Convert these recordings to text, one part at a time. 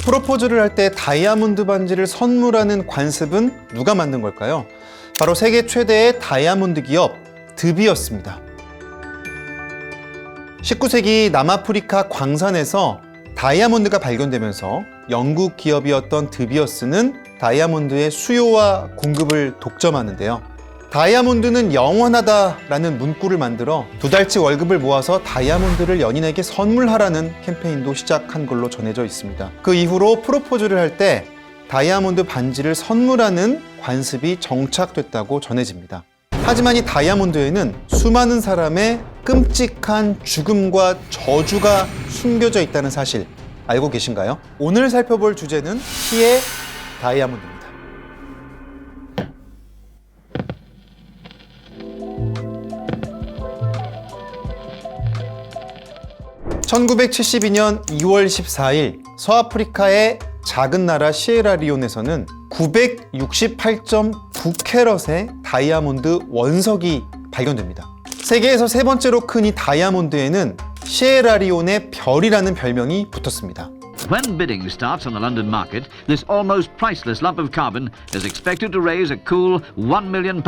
프로포즈를 할 때 다이아몬드 반지를 선물하는 관습은 누가 만든 걸까요? 바로 세계 최대의 다이아몬드 기업 드비어스입니다. 19세기 남아프리카 광산에서 다이아몬드가 발견되면서 영국 기업이었던 드비어스는 다이아몬드의 수요와 공급을 독점하는데요. 다이아몬드는 영원하다라는 문구를 만들어 2달치 월급을 모아서 다이아몬드를 연인에게 선물하라는 캠페인도 시작한 걸로 전해져 있습니다. 그 이후로 프로포즈를 할 때 다이아몬드 반지를 선물하는 관습이 정착됐다고 전해집니다. 하지만 이 다이아몬드에는 수많은 사람의 끔찍한 죽음과 저주가 숨겨져 있다는 사실 알고 계신가요? 오늘 살펴볼 주제는 피의 다이아몬드입니다. 1972년 2월 14일 서아프리카의 작은 나라 시에라리온에서는 968.9캐럿의 다이아몬드 원석이 발견됩니다. 세계에서 세 번째로 큰 이 다이아몬드에는 시에라리온의 별이라는 별명이 붙었습니다. When bidding starts on the London market, this almost priceless lump of carbon is expected to raise a cool £1 million,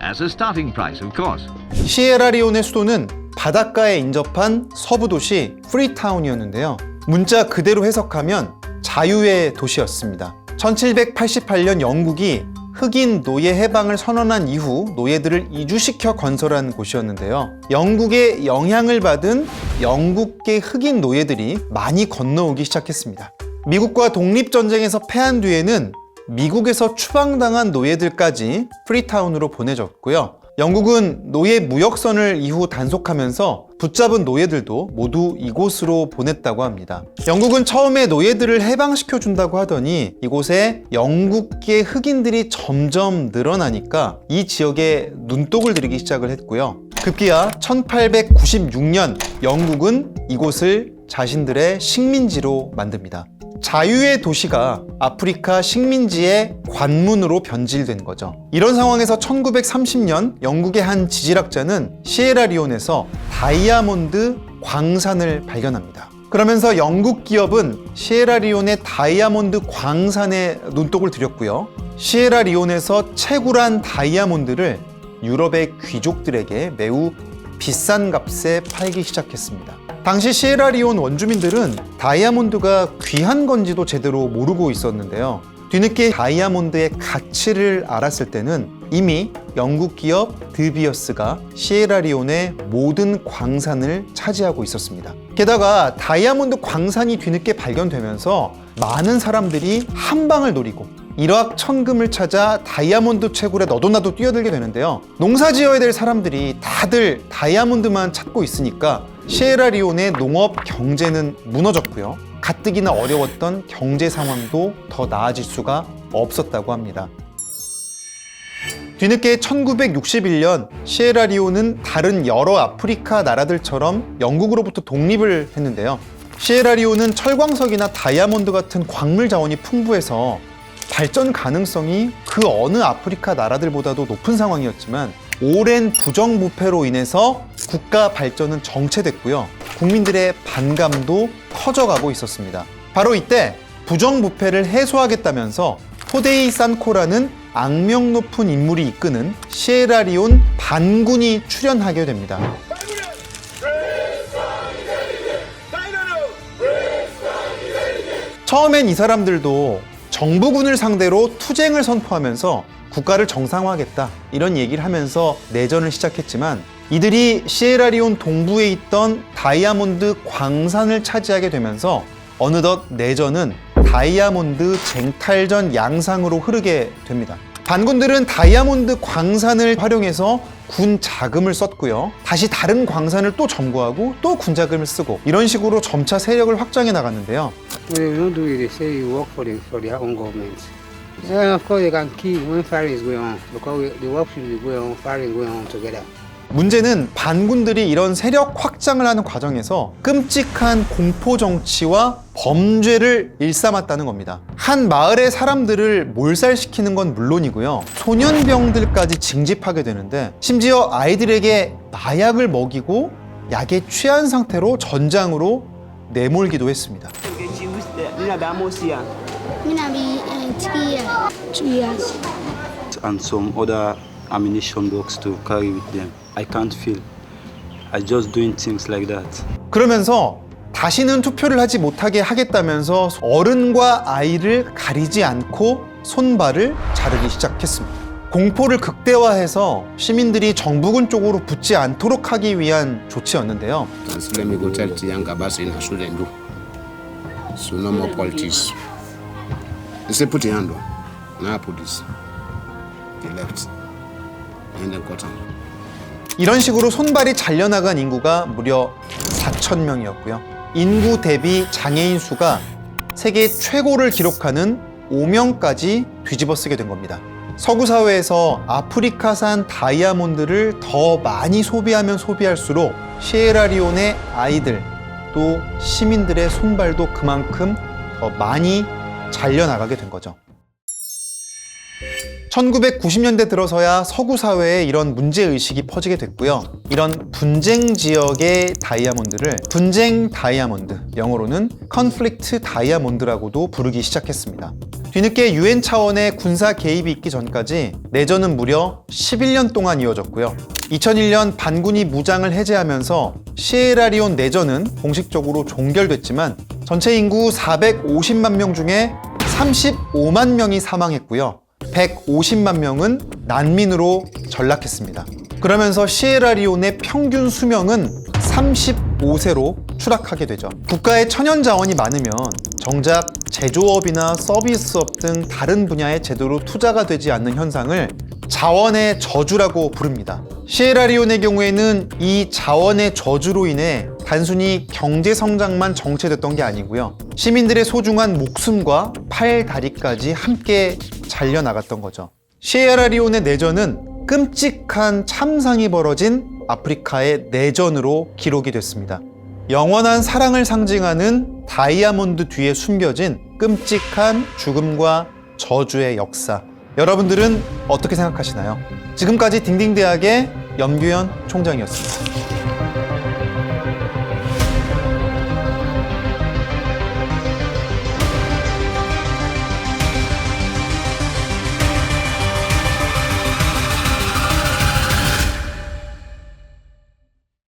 as a starting price, of course. 시에라리온의 수도는 바닷가에 인접한 서부 도시 프리타운이었는데요. 문자 그대로 해석하면 자유의 도시였습니다. 1788년 영국이 흑인 노예 해방을 선언한 이후 노예들을 이주시켜 건설한 곳이었는데요. 영국의 영향을 받은 영국계 흑인 노예들이 많이 건너오기 시작했습니다. 미국과 독립전쟁에서 패한 뒤에는 미국에서 추방당한 노예들까지 프리타운으로 보내졌고요. 영국은 노예 무역선을 이후 단속하면서 붙잡은 노예들도 모두 이곳으로 보냈다고 합니다. 영국은 처음에 노예들을 해방시켜준다고 하더니 이곳에 영국계 흑인들이 점점 늘어나니까 이 지역에 눈독을 들이기 시작을 했고요. 급기야 1896년 영국은 이곳을 자신들의 식민지로 만듭니다. 자유의 도시가 아프리카 식민지의 관문으로 변질된 거죠. 이런 상황에서 1930년 영국의 한 지질학자는 시에라리온에서 다이아몬드 광산을 발견합니다. 그러면서 영국 기업은 시에라리온의 다이아몬드 광산에 눈독을 들였고요. 시에라리온에서 채굴한 다이아몬드를 유럽의 귀족들에게 매우 비싼 값에 팔기 시작했습니다. 당시 시에라리온 원주민들은 다이아몬드가 귀한 건지도 제대로 모르고 있었는데요. 뒤늦게 다이아몬드의 가치를 알았을 때는 이미 영국 기업 드비어스가 시에라리온의 모든 광산을 차지하고 있었습니다. 게다가 다이아몬드 광산이 뒤늦게 발견되면서 많은 사람들이 한 방을 노리고 일확천금을 찾아 다이아몬드 채굴에 너도나도 뛰어들게 되는데요. 농사 지어야 될 사람들이 다들 다이아몬드만 찾고 있으니까 시에라리온의 농업 경제는 무너졌고요. 가뜩이나 어려웠던 경제 상황도 더 나아질 수가 없었다고 합니다. 뒤늦게 1961년 시에라리온은 다른 여러 아프리카 나라들처럼 영국으로부터 독립을 했는데요. 시에라리온은 철광석이나 다이아몬드 같은 광물 자원이 풍부해서 발전 가능성이 그 어느 아프리카 나라들보다도 높은 상황이었지만 오랜 부정부패로 인해서 국가 발전은 정체됐고요. 국민들의 반감도 커져가고 있었습니다. 바로 이때 부정부패를 해소하겠다면서 토데이 산코라는 악명 높은 인물이 이끄는 시에라리온 반군이 출현하게 됩니다. 처음엔 이 사람들도 정부군을 상대로 투쟁을 선포하면서 국가를 정상화하겠다 이런 얘기를 하면서 내전을 시작했지만 이들이 시에라리온 동부에 있던 다이아몬드 광산을 차지하게 되면서 어느덧 내전은 다이아몬드 쟁탈전 양상으로 흐르게 됩니다. 반군들은 다이아몬드 광산을 활용해서 군 자금을 썼고요. 다시 다른 광산을 또 점거하고 또 군 자금을 쓰고 이런 식으로 점차 세력을 확장해 나갔는데요. They don't do it. They say you work for their own government. And of course, they can kill when firing is going on because the work should be going on, firing going on together. 문제는 반군들이 이런 세력 확장을 하는 과정에서 끔찍한 공포 정치와 범죄를 일삼았다는 겁니다. 한 마을의 사람들을 몰살시키는 건 물론이고요. 소년병들까지 징집하게 되는데 심지어 아이들에게 마약을 먹이고 약에 취한 상태로 전장으로 내몰기도 했습니다. Mina be amosia. Mina be 3 years. 2 years. And some other ammunition box to carry with them. I can't feel. I just doing things like that. 그러면서 다시는 투표를 하지 못하게 하겠다면서 어른과 아이를 가리지 않고 손발을 자르기 시작했습니다. 공포를 극대화해서 시민들이 정부군 쪽으로 붙지 않도록 하기 위한 조치였는데요. Let me go tell the young Abbas in shouldn't do. So no more politics. They say put your hand on. Now I put this. They left. And then got on. 이런 식으로 손발이 잘려나간 인구가 무려 4,000명이었고요. 인구 대비 장애인 수가 세계 최고를 기록하는 5명까지 뒤집어쓰게 된 겁니다. 서구 사회에서 아프리카산 다이아몬드를 더 많이 소비하면 소비할수록 시에라리온의 아이들 또 시민들의 손발도 그만큼 더 많이 잘려나가게 된 거죠. 1990년대 들어서야 서구 사회에 이런 문제의식이 퍼지게 됐고요. 이런 분쟁 지역의 다이아몬드를 분쟁 다이아몬드, 영어로는 컨플릭트 다이아몬드라고도 부르기 시작했습니다. 뒤늦게 UN 차원의 군사 개입이 있기 전까지 내전은 무려 11년 동안 이어졌고요. 2001년 반군이 무장을 해제하면서 시에라리온 내전은 공식적으로 종결됐지만 전체 인구 450만 명 중에 35만 명이 사망했고요. 150만 명은 난민으로 전락했습니다. 그러면서 시에라리온의 평균 수명은 35세로 추락하게 되죠. 국가에 천연 자원이 많으면 정작 제조업이나 서비스업 등 다른 분야에 제대로 투자가 되지 않는 현상을 자원의 저주라고 부릅니다. 시에라리온의 경우에는 이 자원의 저주로 인해 단순히 경제 성장만 정체됐던 게 아니고요. 시민들의 소중한 목숨과 팔, 다리까지 함께 잘려나갔던 거죠. 시에라리온의 내전은 끔찍한 참상이 벌어진 아프리카의 내전으로 기록이 됐습니다. 영원한 사랑을 상징하는 다이아몬드 뒤에 숨겨진 끔찍한 죽음과 저주의 역사. 여러분들은 어떻게 생각하시나요? 지금까지 딩딩대학의 염규현 총장이었습니다.